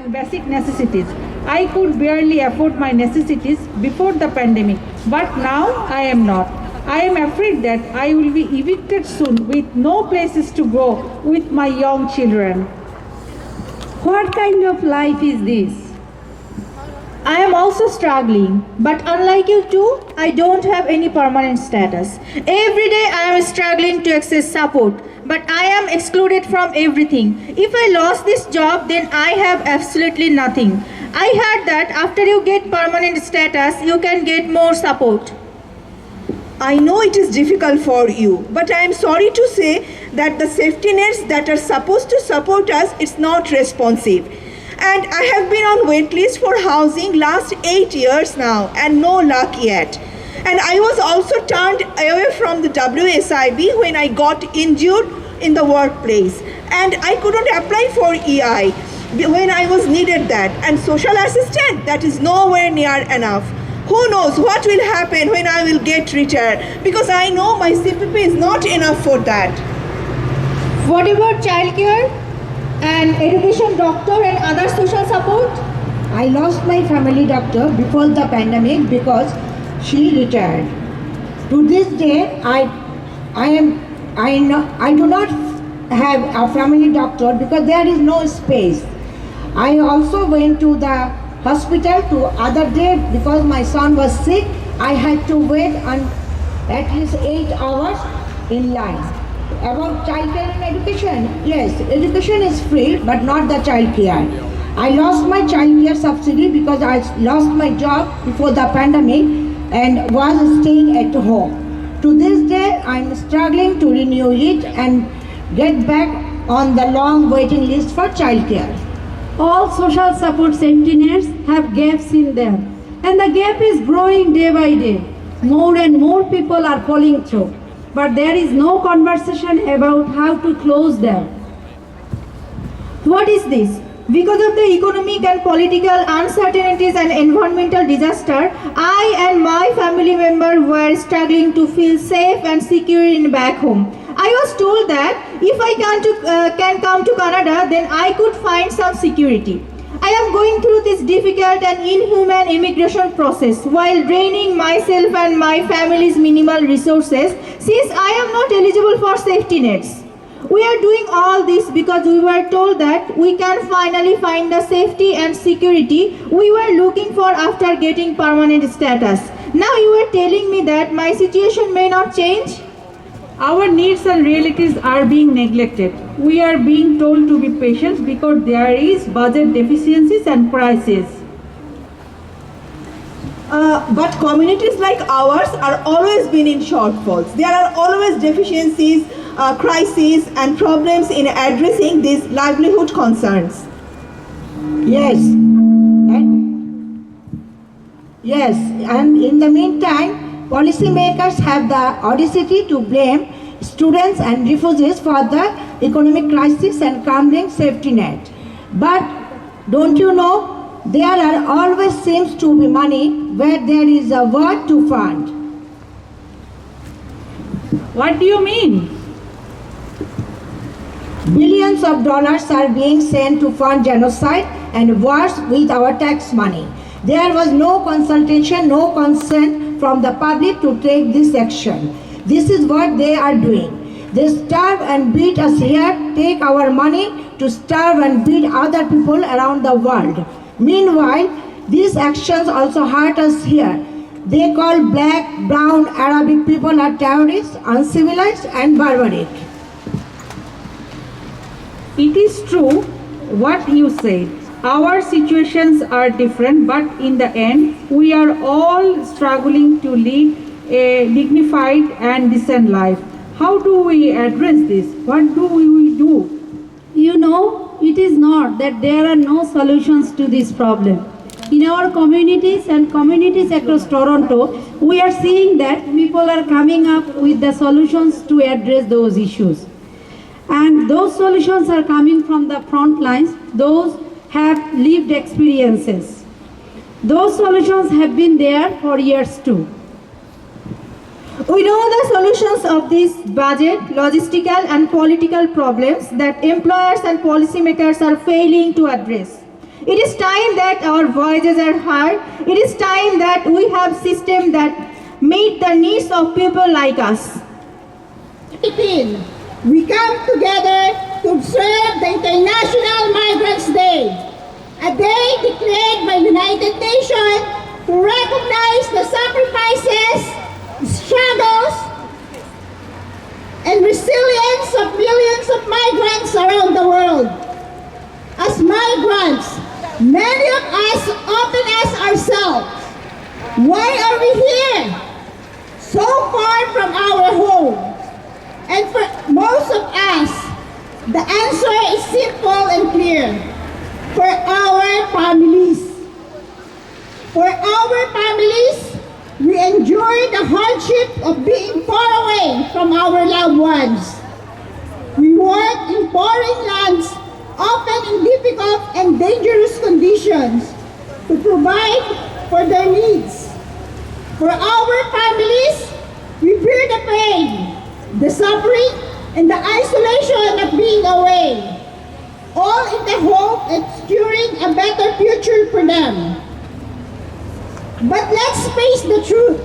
and basic necessities. I could barely afford my necessities before the pandemic, but now I am not. I am afraid that I will be evicted soon with no places to go with my young children. What kind of life is this? I am also struggling, but unlike you two, I don't have any permanent status. Every day I am struggling to access support, but I am excluded from everything. If I lost this job, then I have absolutely nothing. I heard that after you get permanent status, you can get more support. I know it is difficult for you, but I am sorry to say that the safety nets that are supposed to support us is not responsive. And I have been on wait list for housing last 8 years now and no luck yet. And I was also turned away from the WSIB when I got injured in the workplace. And I couldn't apply for EI when I was needed that. And social assistant, that is nowhere near enough. Who knows what will happen when I will get retired, because I know my CPP is not enough for that. What about childcare and education doctor and other social support? I lost my family doctor before the pandemic because she retired. To this day, I do not have a family doctor because there is no space. I also went to the hospital to other day because my son was sick. I had to wait at least 8 hours in line. About childcare and education, yes, education is free, but not the childcare. I lost my childcare subsidy because I lost my job before the pandemic and was staying at home. To this day, I'm struggling to renew it and get back on the long waiting list for childcare. All social support safety nets have gaps in them, and the gap is growing day by day. More and more people are falling through, but there is no conversation about how to close them. What is this? Because of the economic and political uncertainties and environmental disaster, I and my family member were struggling to feel safe and secure in back home. I was told that if I can come to Canada, then I could find some security. I am going through this difficult and inhuman immigration process while draining myself and my family's minimal resources since I am not eligible for safety nets. We are doing all this because we were told that we can finally find the safety and security we were looking for after getting permanent status. Now you are telling me that my situation may not change? Our needs and realities are being neglected. We are being told to be patient because there is budget deficiencies and crises. But communities like ours are always been in shortfalls. There are always deficiencies, crises and problems in addressing these livelihood concerns. Yes, and in the meantime, policymakers have the audacity to blame students and refugees for the economic crisis and crumbling safety net. But don't you know, there are always seems to be money where there is a word to fund. What do you mean? Billions of dollars are being sent to fund genocide and wars with our tax money. There was no consultation, no consent from the public to take this action. This is what they are doing. They starve and beat us here, take our money to starve and beat other people around the world. Meanwhile, these actions also hurt us here. They call black, brown, Arabic people are terrorists, uncivilized and barbaric. It is true what you said. Our situations are different, but in the end, we are all struggling to lead a dignified and decent life. How do we address this? What do we do? You know, it is not that there are no solutions to this problem. In our communities and communities across Toronto, we are seeing that people are coming up with the solutions to address those issues. And those solutions are coming from the front lines, those have lived experiences. Those solutions have been there for years too. We know the solutions of these budget, logistical and political problems that employers and policymakers are failing to address. It is time that our voices are heard. It is time that we have systems that meet the needs of people like us. 18, we come together to observe the International Migrants Day, a day declared by United Nations to recognize the sacrifices, struggles, and resilience of millions of migrants around the world. As migrants, many of us often ask ourselves, why are we here? So far from our home. And for most of us, the answer is simple and clear. For our families. For our families, we endure the hardship of being far away from our loved ones. We work in foreign lands, often in difficult and dangerous conditions, to provide for their needs. For our families, we bear the pain, the suffering, and the isolation of being away, all in the hope of securing a better future for them. But let's face the truth.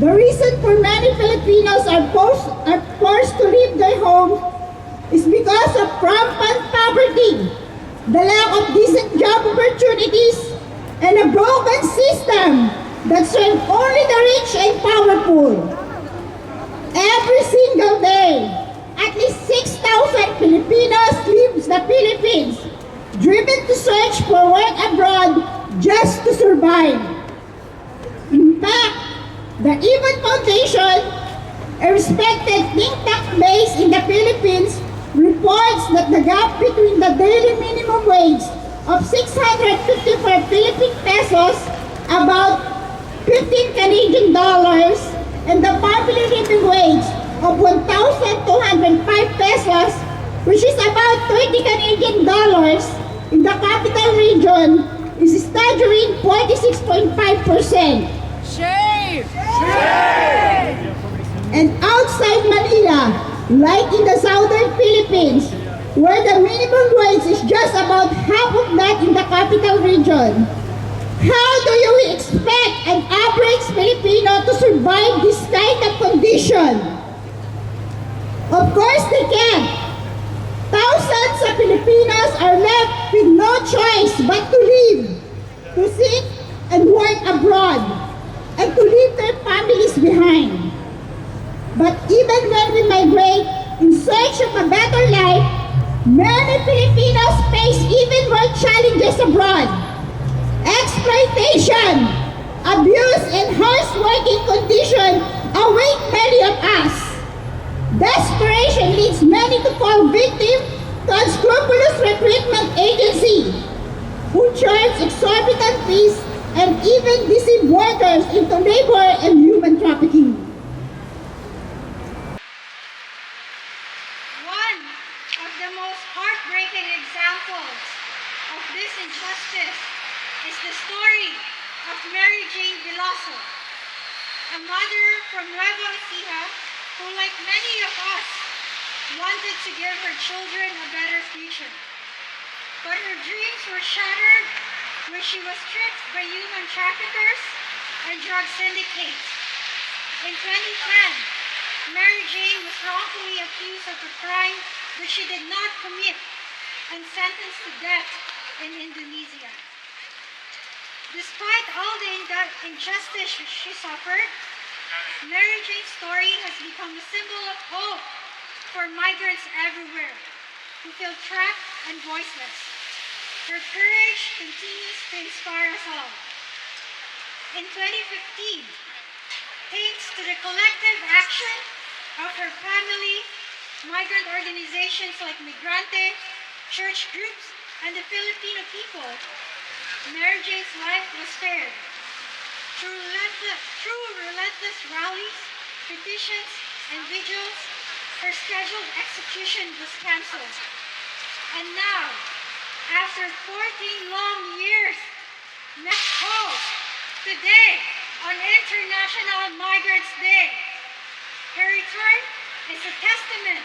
The reason for many Filipinos are forced to leave their homes is because of rampant poverty, the lack of decent job opportunities, and a broken system that serves only the rich and powerful. Every single day, at least 6,000 Filipinos leave the Philippines, driven to search for work abroad just to survive. In fact, the Even Foundation, a respected think tank based in the Philippines, reports that the gap between the daily minimum wage of 654 Philippine pesos, about 15 Canadian dollars, and the family living wage of 1,205 pesos, which is about 30 Canadian dollars, in the capital region is staggering 46.5%. Shame! Shame! And outside Manila, like in the southern Philippines, where the minimum wage is just about half of that in the capital region, how do you expect an average Filipino to survive this kind of condition? Of course they can't. Thousands of Filipinos are left with no choice but to leave, to sit and work abroad, and to leave their families behind. But even when we migrate in search of a better life, many Filipinos face even more challenges abroad. Exploitation, abuse, and harsh working conditions await many of us. Desperation leads many to fall victim to unscrupulous recruitment agency who charge exorbitant fees and even deceive workers into labor and human trafficking. One of the most heartbreaking examples of this injustice is the story of Mary Jane Veloso, a mother from Nueva Ecija who, like many of us, wanted to give her children a better future. But her dreams were shattered when she was tricked by human traffickers and drug syndicates. In 2010, Mary Jane was wrongfully accused of a crime that she did not commit and sentenced to death in Indonesia. Despite all the injustice she suffered, Mary Jane's story has become a symbol of hope for migrants everywhere who feel trapped and voiceless. Her courage continues to inspire us all. In 2015, thanks to the collective action of her family, migrant organizations like Migrants, church groups, and the Filipino people, Mary Jane's life was spared. Through relentless rallies, petitions, and vigils, her scheduled execution was cancelled. And now, after 14 long years, next hope, today, on International Migrants Day, her return is a testament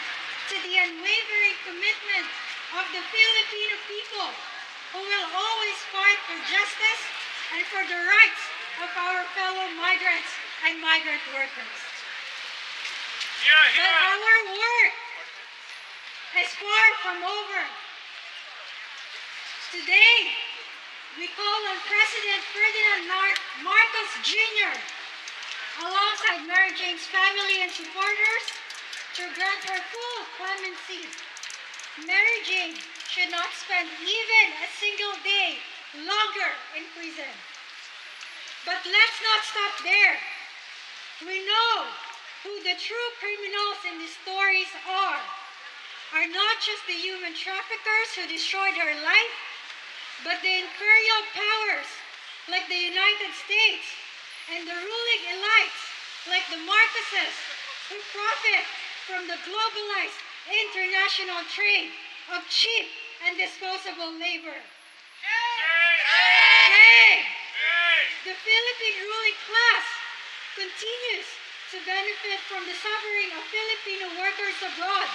to the unwavering commitment of the Filipino people, who will always for justice, and for the rights of our fellow migrants and migrant workers. But our work is far from over. Today, we call on President Ferdinand Marcos Jr., alongside Mary Jane's family and supporters, to grant her full clemency. Mary Jane should not spend even a single day longer in prison. But let's not stop there. We know who the true criminals in these stories are not just the human traffickers who destroyed her life, but the imperial powers like the United States and the ruling elites like the Marcoses who profit from the globalized international trade of cheap and disposable labor. Shame! The Philippine ruling class continues to benefit from the suffering of Filipino workers abroad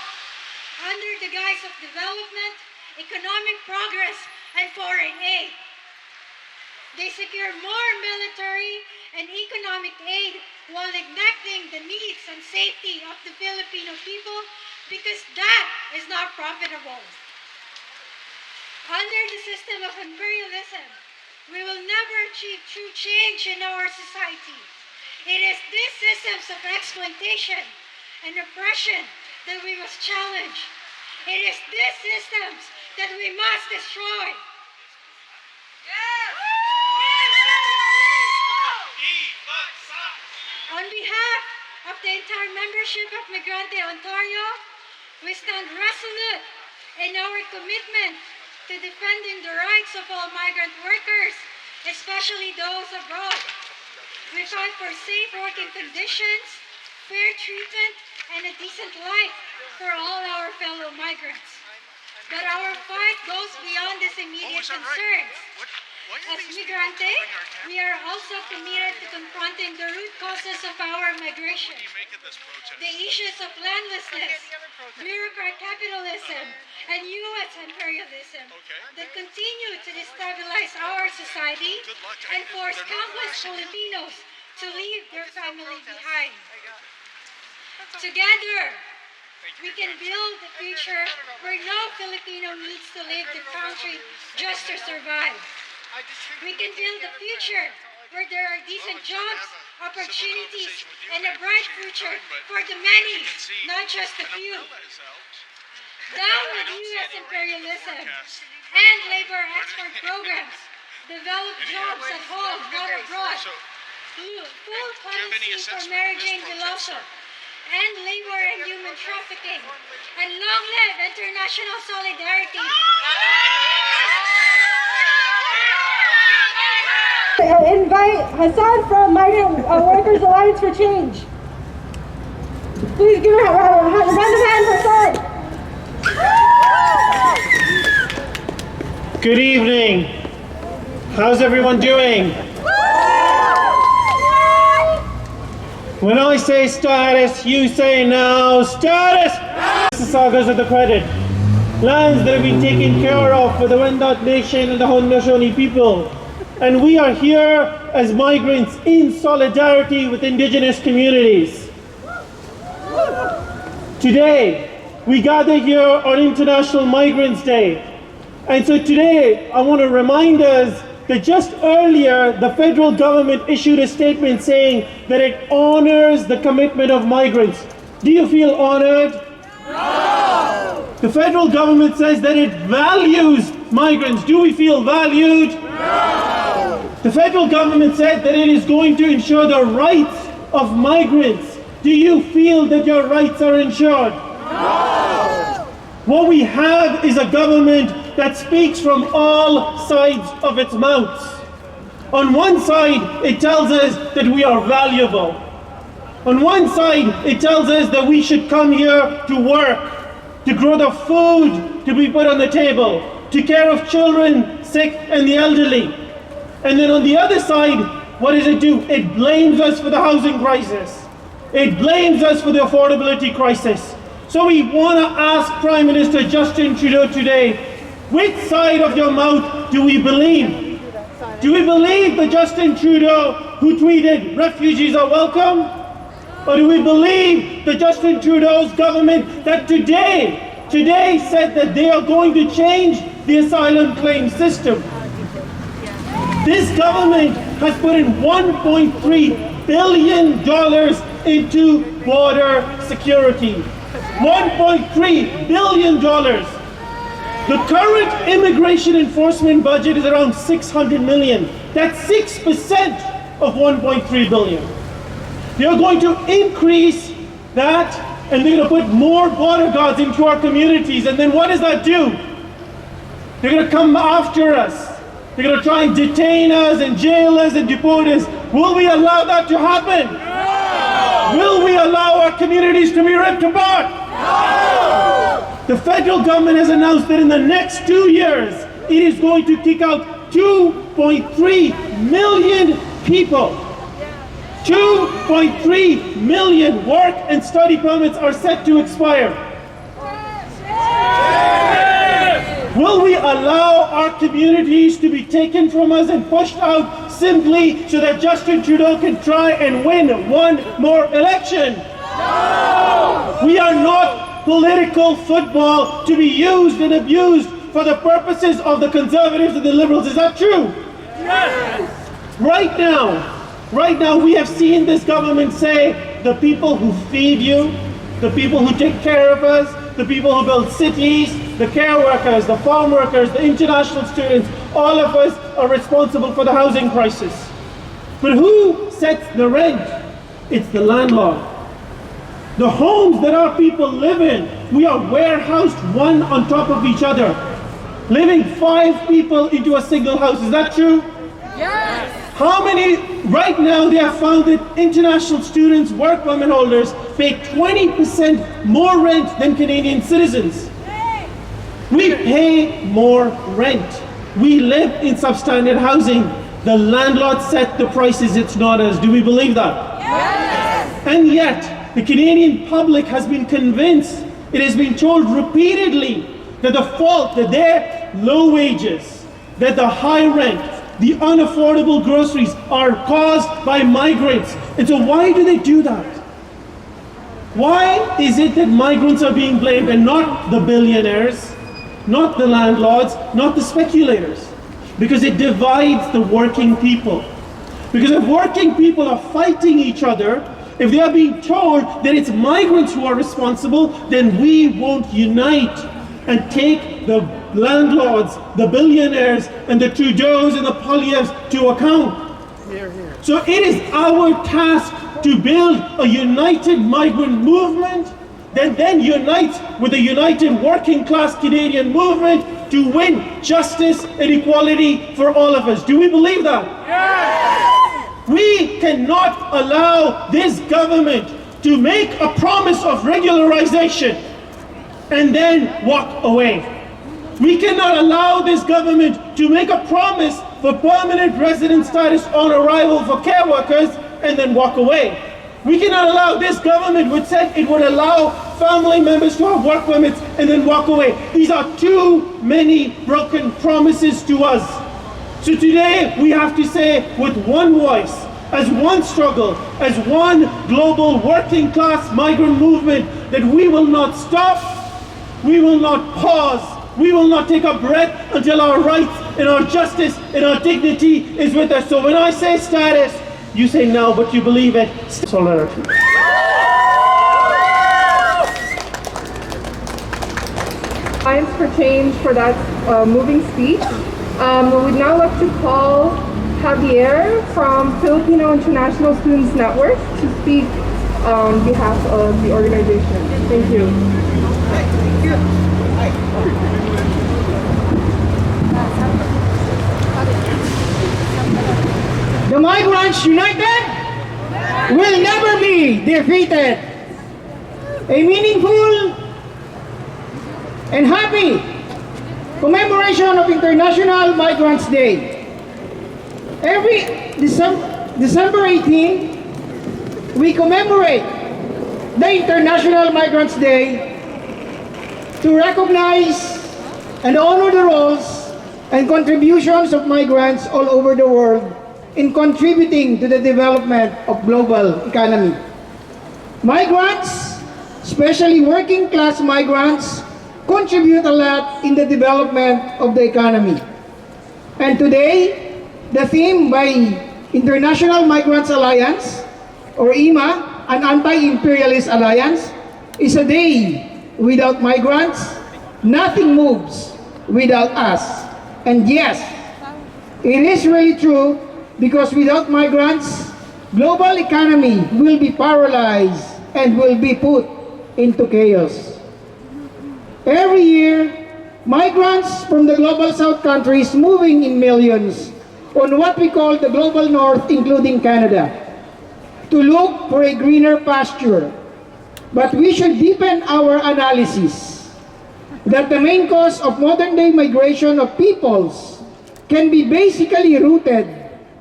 under the guise of development, economic progress, and foreign aid. They secure more military and economic aid while neglecting the needs and safety of the Filipino people because that is not profitable. Under the system of imperialism, we will never achieve true change in our society. It is these systems of exploitation and oppression that we must challenge. It is these systems that we must destroy. On behalf of the entire membership of Migrante Ontario, we stand resolute in our commitment to defending the rights of all migrant workers, especially those abroad. We fight for safe working conditions, fair treatment, and a decent life for all our fellow migrants. But our fight goes beyond these immediate concerns. As Migrante, we are also committed to confronting the root causes of our migration. The issues of landlessness, bureaucrat capitalism, and U.S. imperialism that continue to destabilize our society and force countless Filipinos to leave their family behind. Together, we can build a future where no Filipino needs to leave the country just to survive. We can build a future where there are decent jobs, opportunities, and a bright future for the many, not just the few. Down with U.S. imperialism and labor export programs. Develop jobs at home, not abroad. Full clemency for Mary Jane Veloso. End labor and human trafficking. And long live international solidarity. Invite Hassan from Migrant Workers Alliance for Change. Please give a round of hand for Hassan. Good evening. How's everyone doing? When I say status, you say now status! Mississaugas of the credit. Lands that have been taken care of for the Wendat Nation and the Haudenosaunee people. And we are here as migrants in solidarity with Indigenous communities. Today, we gather here on International Migrants Day. And so today, I want to remind us that just earlier, the federal government issued a statement saying that it honors the commitment of migrants. Do you feel honored? No! The federal government says that it values migrants. Do we feel valued? No! The federal government said that it is going to ensure the rights of migrants. Do you feel that your rights are ensured? No! What we have is a government that speaks from all sides of its mouth. On one side, it tells us that we are valuable. On one side, it tells us that we should come here to work, to grow the food to be put on the table, to take care of children, sick, and the elderly. And then on the other side, what does it do? It blames us for the housing crisis. It blames us for the affordability crisis. So we want to ask Prime Minister Justin Trudeau today, which side of your mouth do we believe? Do we believe the Justin Trudeau who tweeted, "Refugees are welcome"? Or do we believe the Justin Trudeau's government that today said that they are going to change the asylum claim system? This government has put in $1.3 billion into border security. $1.3 billion. The current immigration enforcement budget is around $600 million. That's 6% of $1.3 billion. They're going to increase that, and they're going to put more border guards into our communities. And then what does that do? They're going to come after us. They're going to try and detain us and jail us and deport us. Will we allow that to happen? No! Will we allow our communities to be ripped apart? No! The federal government has announced that in the next 2 years, it is going to kick out 2.3 million people. 2.3 million work and study permits are set to expire. Will we allow our communities to be taken from us and pushed out simply so that Justin Trudeau can try and win one more election? No! We are not political football to be used and abused for the purposes of the Conservatives and the Liberals. Is that true? Yes! Right now we have seen this government say the people who feed you, the people who take care of us, the people who build cities, the care workers, the farm workers, the international students, all of us are responsible for the housing crisis. But who sets the rent? It's the landlord. The homes that our people live in, we are warehoused one on top of each other, living 5 people into a single house. Is that true? Yes! How many, right now they have found that international students, work permit holders, pay 20% more rent than Canadian citizens. We pay more rent. We live in substandard housing. The landlord set the prices, it's not us. Do we believe that? Yes! And yet, the Canadian public has been convinced, it has been told repeatedly, that the fault, that their low wages, that the high rent, the unaffordable groceries are caused by migrants. And so why do they do that? Why is it that migrants are being blamed and not the billionaires, not the landlords, not the speculators? Because it divides the working people. Because if working people are fighting each other, if they are being told that it's migrants who are responsible, then we won't unite and take the landlords, the billionaires, and the Trudeaus and the Poilievres to account. So it is our task to build a united migrant movement that then unites with a united working class Canadian movement to win justice and equality for all of us. Do we believe that? Yes! We cannot allow this government to make a promise of regularization and then walk away. We cannot allow this government to make a promise for permanent resident status on arrival for care workers and then walk away. We cannot allow this government, which said it would allow family members to have work permits and then walk away. These are too many broken promises to us. So today we have to say with one voice, as one struggle, as one global working class migrant movement, that we will not stop, we will not pause, we will not take a breath until our rights and our justice and our dignity is with us. So when I say status, you say no, but you believe it. Solidarity. Alliance for Change for that moving speech. We'd now like to call Javier from Filipino International Students Network to speak on behalf of the organization. Thank you. The Migrants United will never be defeated. A meaningful and happy commemoration of International Migrants Day. Every December 18, we commemorate the International Migrants Day to recognize and honor the roles and contributions of migrants all over the world in contributing to the development of global economy. Migrants, especially working class migrants, contribute a lot in the development of the economy. And today, the theme by International Migrants Alliance, or IMA, an anti-imperialist alliance, is a day without migrants, nothing moves without us. And yes, it is really true, because without migrants, global economy will be paralyzed and will be put into chaos. Every year, migrants from the global south countries moving in millions on what we call the global north, including Canada, to look for a greener pasture. But we should deepen our analysis that the main cause of modern day migration of peoples can be basically rooted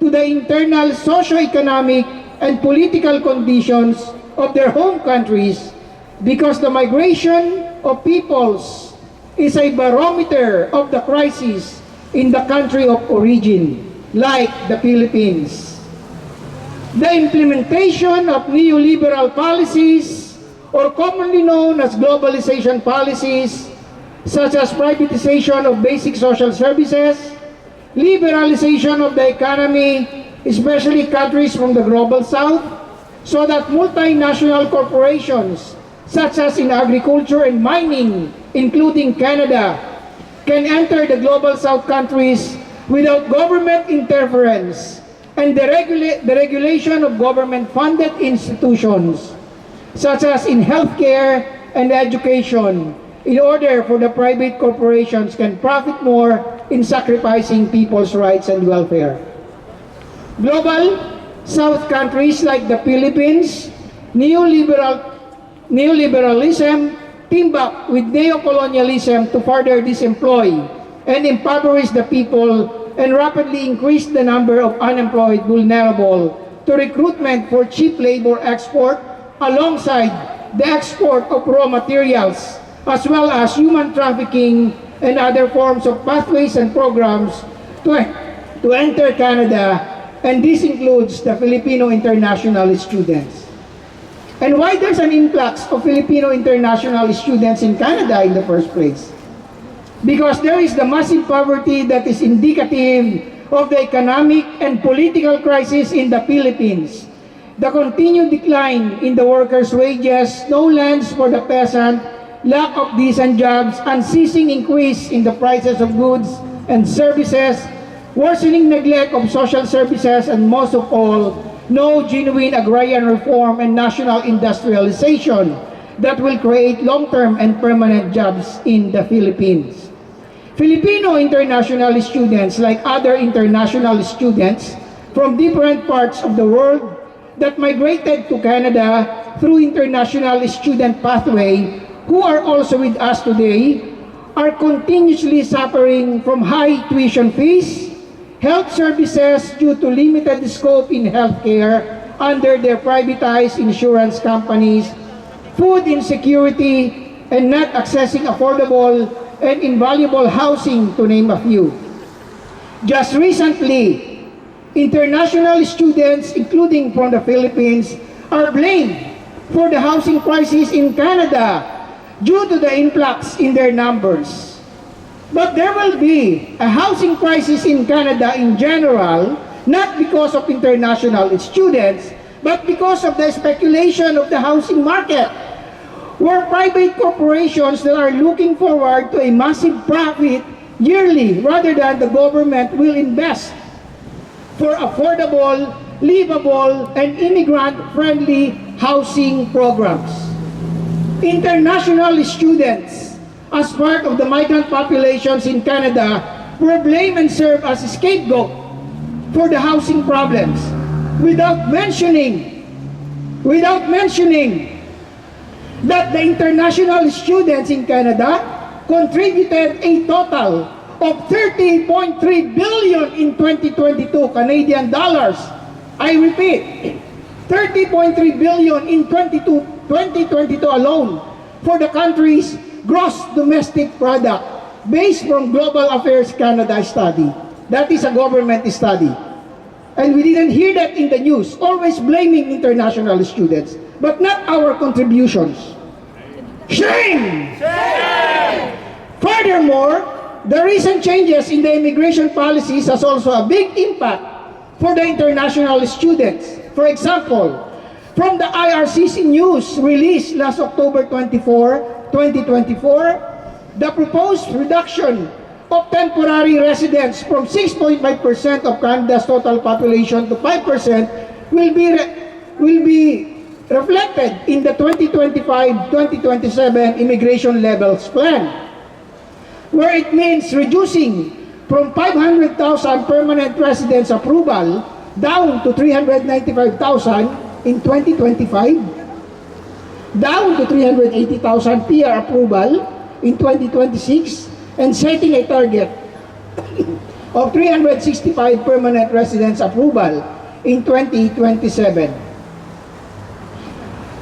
to the internal socio-economic and political conditions of their home countries, because the migration of peoples is a barometer of the crisis in the country of origin, like the Philippines. The implementation of neoliberal policies, or commonly known as globalization policies, such as privatization of basic social services, liberalization of the economy, especially countries from the global south, so that multinational corporations, such as in agriculture and mining, including Canada, can enter the global south countries without government interference and the regulation of government-funded institutions, such as in healthcare and education, in order for the private corporations can profit more in sacrificing people's rights and welfare. Global South countries like the Philippines, neoliberalism team up with neocolonialism to further disemploy and impoverish the people and rapidly increase the number of unemployed vulnerable to recruitment for cheap labor export alongside the export of raw materials, as well as human trafficking and other forms of pathways and programs to enter Canada, and this includes the Filipino international students. And why there's an influx of Filipino international students in Canada in the first place? Because there is the massive poverty that is indicative of the economic and political crisis in the Philippines, the continued decline in the workers' wages, no lands for the peasant, lack of decent jobs, unceasing increase in the prices of goods and services, worsening neglect of social services, and most of all, no genuine agrarian reform and national industrialization that will create long-term and permanent jobs in the Philippines. Filipino international students, like other international students from different parts of the world that migrated to Canada through international student pathway, who are also with us today, are continuously suffering from high tuition fees, health services due to limited scope in healthcare under their privatized insurance companies, food insecurity, and not accessing affordable and invaluable housing, to name a few. Just recently, international students, including from the Philippines, are blamed for the housing crisis in Canada due to the influx in their numbers. But there will be a housing crisis in Canada in general, not because of international students, but because of the speculation of the housing market, where private corporations that are looking forward to a massive profit yearly rather than the government will invest for affordable, livable, and immigrant-friendly housing programs. International students, as part of the migrant populations in Canada, were blamed and served as a scapegoat for the housing problems, without mentioning that the international students in Canada contributed a total of 30.3 billion in 2022 Canadian dollars. I repeat, 30.3 billion in 2022 alone for the country's gross domestic product, based from Global Affairs Canada study. That is a government study. And we didn't hear that in the news, always blaming international students, but not our contributions. Shame! Shame! Furthermore, the recent changes in the immigration policies has also a big impact for the international students. For example, from the IRCC news released last October 24, 2024, the proposed reduction of temporary residents from 6.5% of Canada's total population to 5% will be reflected in the 2025-2027 immigration levels plan, where it means reducing from 500,000 permanent residents approval down to 395,000 in 2025, down to 380,000 PR approval in 2026, and setting a target of 365 permanent residents approval in 2027.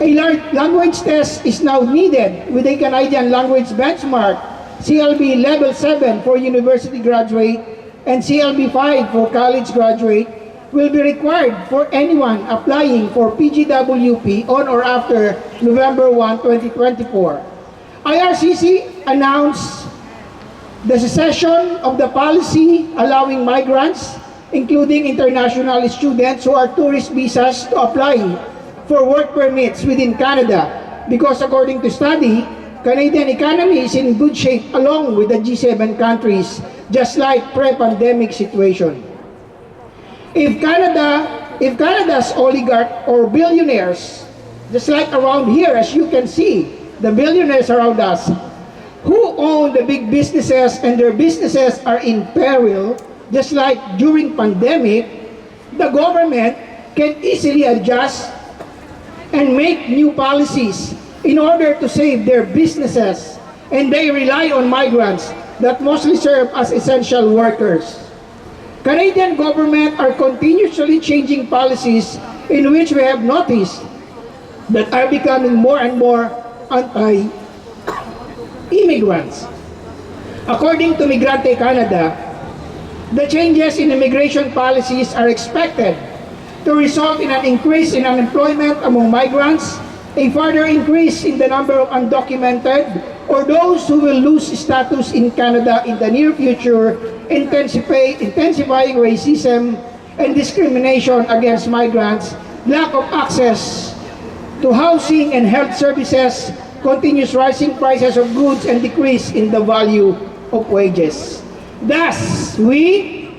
A language test is now needed with a Canadian language benchmark, CLB Level 7 for university graduate and CLB 5 for college graduate will be required for anyone applying for PGWP on or after November 1, 2024. IRCC announced the cessation of the policy allowing migrants, including international students who are tourist visas, to apply for work permits within Canada because, according to study, Canadian economy is in good shape along with the G7 countries, just like pre-pandemic situation. If Canada's oligarch or billionaires, just like around here, as you can see, the billionaires around us, who own the big businesses and their businesses are in peril, just like during pandemic, the government can easily adjust and make new policies in order to save their businesses, and they rely on migrants that mostly serve as essential workers. Canadian government are continuously changing policies in which we have noticed that are becoming more and more anti-immigrants. According to Migrante Canada, the changes in immigration policies are expected to result in an increase in unemployment among migrants, a further increase in the number of undocumented or those who will lose status in Canada in the near future, intensifying racism and discrimination against migrants, lack of access to housing and health services, continuous rising prices of goods, and decrease in the value of wages. Thus, we,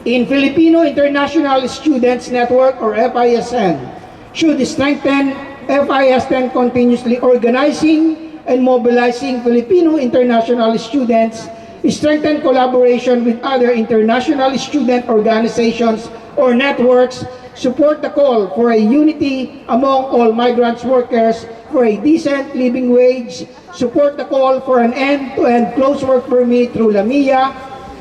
in Filipino International Students Network or FISN, should strengthen FISN continuously organizing and mobilizing Filipino international students, strengthen collaboration with other international student organizations or networks, support the call for a unity among all migrants workers for a decent living wage, support the call for an end-to-end closed work permit through LAMIA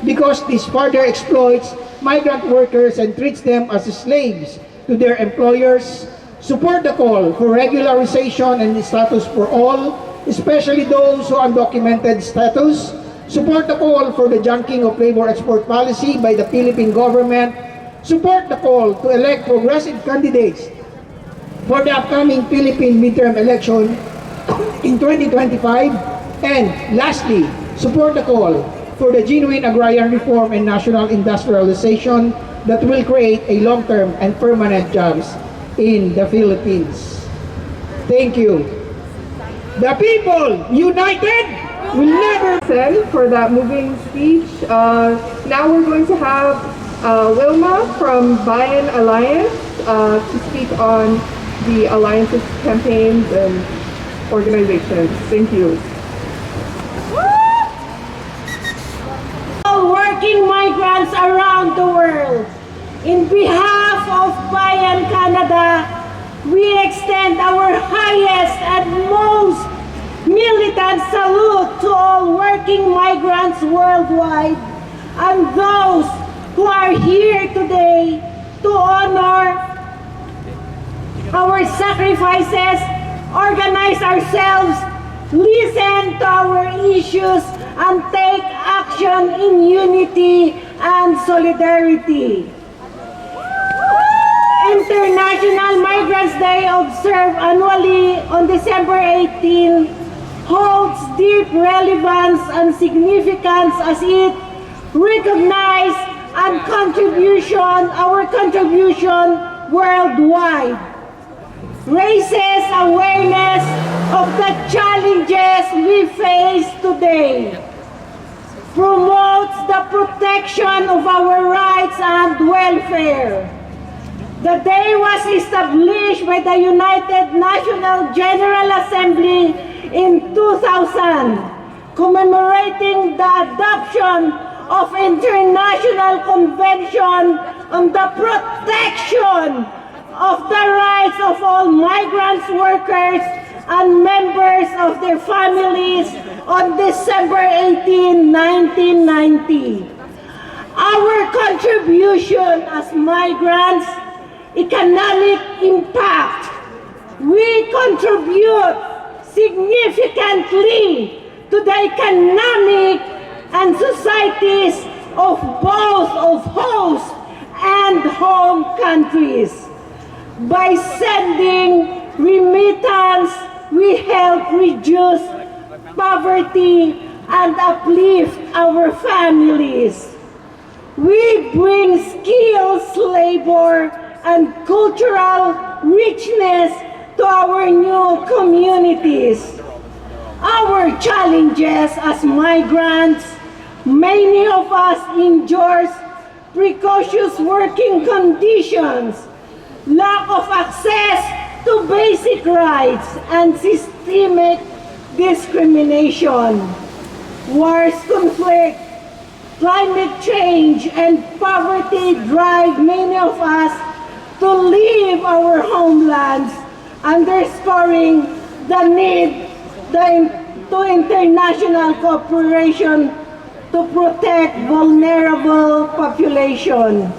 because this further exploits migrant workers and treats them as slaves to their employers, support the call for regularization and status for all, especially those who are undocumented status, support the call for the junking of labor export policy by the Philippine government, support the call to elect progressive candidates for the upcoming Philippine midterm election in 2025, and lastly, support the call for the genuine agrarian reform and national industrialization that will create a long-term and permanent jobs in the Philippines. Thank you. The people united will never... For that moving speech. Now we're going to have Wilma from Bayan Alliance to speak on the Alliance's campaigns and organizations. Thank you. All working migrants around the world, in behalf of Bayan Canada, we extend our highest and most militant salute to all working migrants worldwide and those who are here today to honor our sacrifices, organize ourselves, listen to our issues, and take action in unity and solidarity. International Migrants Day, observed annually on December 18, holds deep relevance and significance as it recognizes our contribution worldwide, raises awareness of the challenges we face today, promotes the protection of our rights and welfare. The day was established by the United Nations General Assembly in 2000, commemorating the adoption of International Convention on the Protection of the Rights of all Migrants Workers and members of their families on December 18, 1990. Our contribution as migrants, economic impact. We contribute significantly to the economic and societies of both of host and home countries. By sending remittance, we help reduce poverty and uplift our families. We bring skills, labor, and cultural richness to our new communities. Our challenges as migrants, many of us endure precarious working conditions, lack of access to basic rights, and systemic discrimination. Wars, conflict, climate change, and poverty drive many of us to leave our homelands, underscoring the need to international cooperation to protect vulnerable population.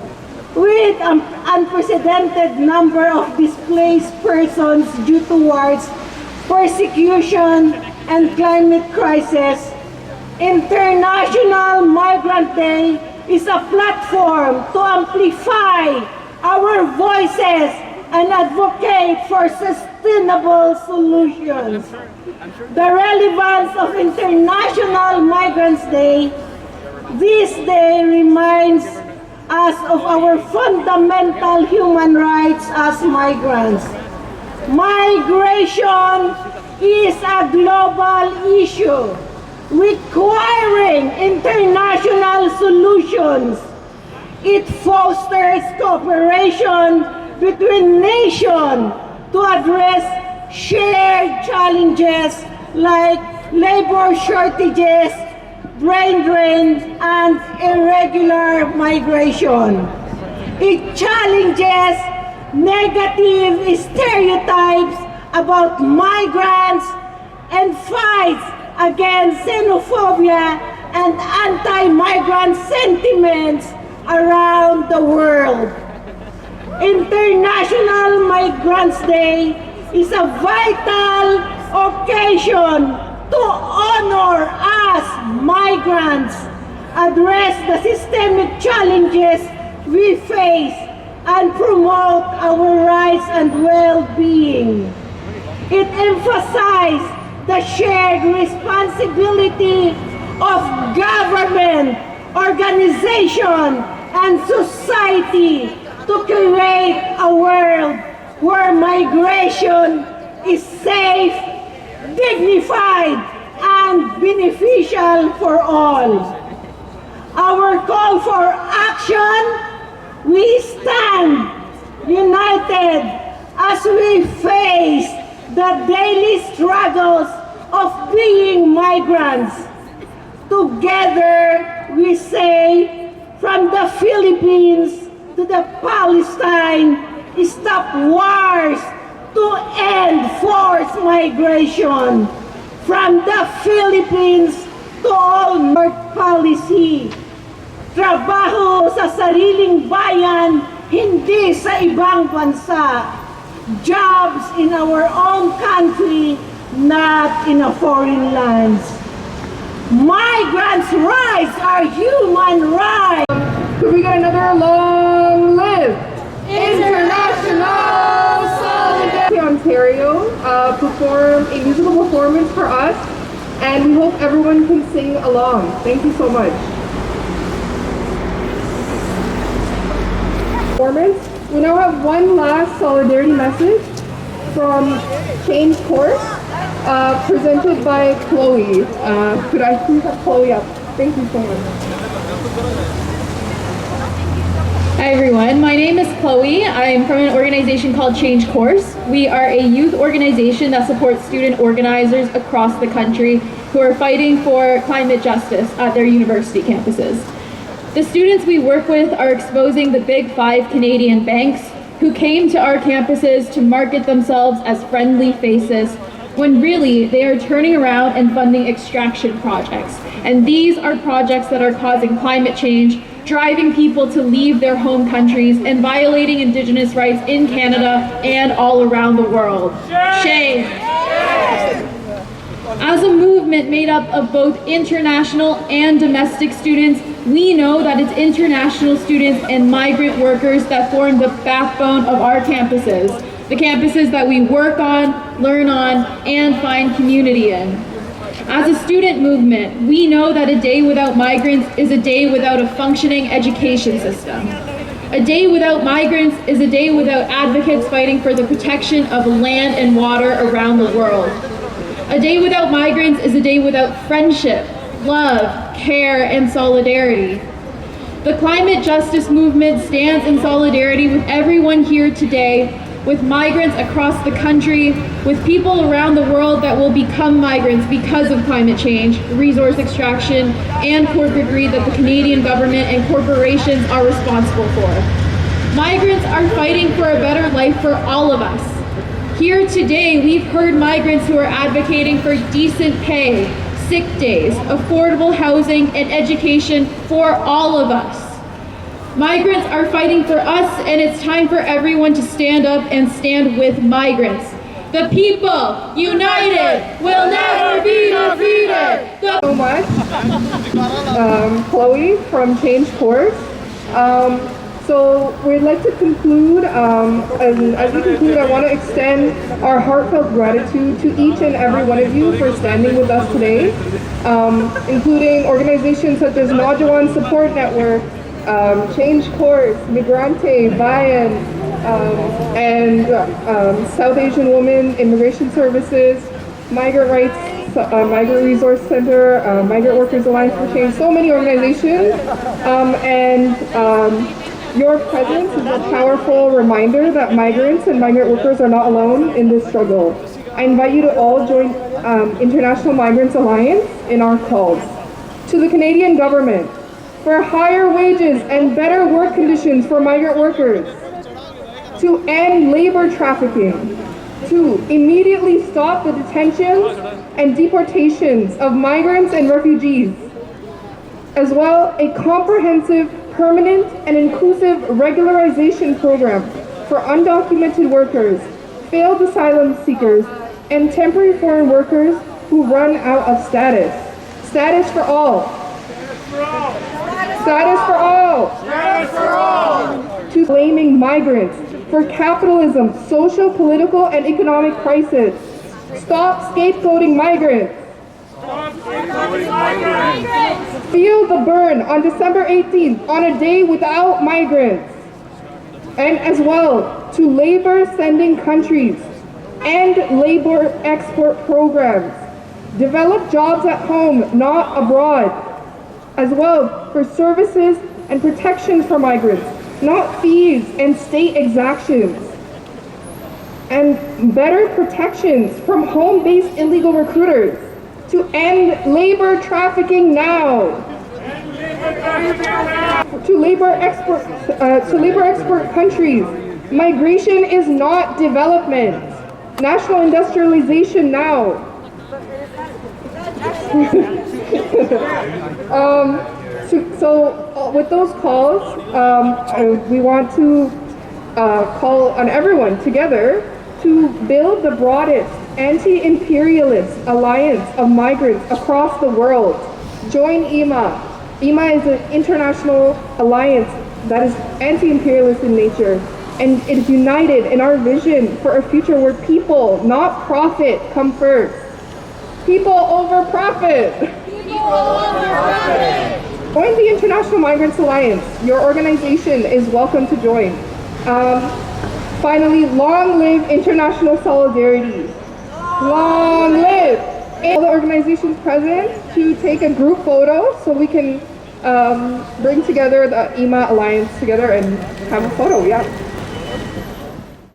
With an unprecedented number of displaced persons due to wars, persecution, and climate crisis, International Migrant Day is a platform to amplify our voices and advocate for sustainable solutions. The relevance of International Migrants Day, this day reminds us of our fundamental human rights as migrants. Migration is a global issue requiring international solutions. It fosters cooperation between nations to address shared challenges like labor shortages, brain drain, and irregular migration. It challenges negative stereotypes about migrants and fights against xenophobia and anti-migrant sentiments around the world. International Migrants Day is a vital occasion to honor us migrants, address the systemic challenges we face, and promote our rights and well-being. It emphasizes the shared responsibility of government, organization, and society to create a world where migration is safe, dignified, and beneficial for all. Our call for action, we stand united as we face the daily struggles of being migrants. Together, we say, from the Philippines to the Palestine, stop wars to end forced migration. From the Philippines to all North policy. Trabaho sa sariling bayan, hindi sa ibang bansa. Jobs in our own country, not in a foreign lands. Migrants' rights are human rights. Could we get another long live International Solidarity? Ontario perform a musical performance for us, and we hope everyone can sing along. Thank you so much. We now have one last solidarity message from Change Course, presented by Chloe. Could I please have Chloe up? Thank you so much. Hi everyone, my name is Chloe. I'm from an organization called Change Course. We are a youth organization that supports student organizers across the country who are fighting for climate justice at their university campuses. The students we work with are exposing the big 5 Canadian banks who came to our campuses to market themselves as friendly faces when really they are turning around and funding extraction projects. And these are projects that are causing climate change, driving people to leave their home countries, and violating Indigenous rights in Canada and all around the world. Shame! As a movement made up of both international and domestic students, we know that it's international students and migrant workers that form the backbone of our campuses, the campuses that we work on, learn on, and find community in. As a student movement, we know that a day without migrants is a day without a functioning education system. A day without migrants is a day without advocates fighting for the protection of land and water around the world. A day without migrants is a day without friendship, love, care, and solidarity. The climate justice movement stands in solidarity with everyone here today, with migrants across the country, with people around the world that will become migrants because of climate change, resource extraction, and corporate greed that the Canadian government and corporations are responsible for. Migrants are fighting for a better life for all of us. Here today, we've heard migrants who are advocating for decent pay, sick days, affordable housing, and education for all of us. Migrants are fighting for us, and it's time for everyone to stand up and stand with migrants. The people, united, will never be defeated. Thank you so much, Chloe from Change Course. So we'd like to conclude, and as we conclude, I want to extend our heartfelt gratitude to each and every one of you for standing with us today, including organizations such as Najawan Support Network, Change Course, Migrante, Bayan, and South Asian Women Immigration Services, Migrant Rights, Migrant Resource Center, Migrant Workers Alliance for Change, so many organizations, your presence is a powerful reminder that migrants and migrant workers are not alone in this struggle. I invite you to all join International Migrants Alliance in our calls. To the Canadian government, for higher wages and better work conditions for migrant workers, to end labor trafficking, to immediately stop the detentions and deportations of migrants and refugees, as well a comprehensive, permanent, and inclusive regularization program for undocumented workers, failed asylum seekers, and temporary foreign workers who run out of status. Status for all. Status for all. Status for all. To blaming migrants for capitalism, social, political, and economic crisis. Stop scapegoating migrants. Stop scapegoating migrants. Feel the burn on December 18th on a day without migrants. And as well to labor sending countries and labor export programs. Develop jobs at home, not abroad. As well for services and protections for migrants, not fees and state exactions. And better protections from home-based illegal recruiters. To end labor trafficking now. To labor export countries. Migration is not development. National industrialization now. So with those calls, we want to call on everyone together to build the broadest anti-imperialist alliance of migrants across the world Join IMA. IMA is an international alliance that is anti-imperialist in nature, and it is united in our vision for a future where people, not profit, come first. People over profit. People over profit. Join the International Migrants Alliance. Your organization is welcome to join. Finally, long live international solidarity. Long live! All the organizations present to take a group photo so we can bring together the IMA Alliance together and have a photo, yeah.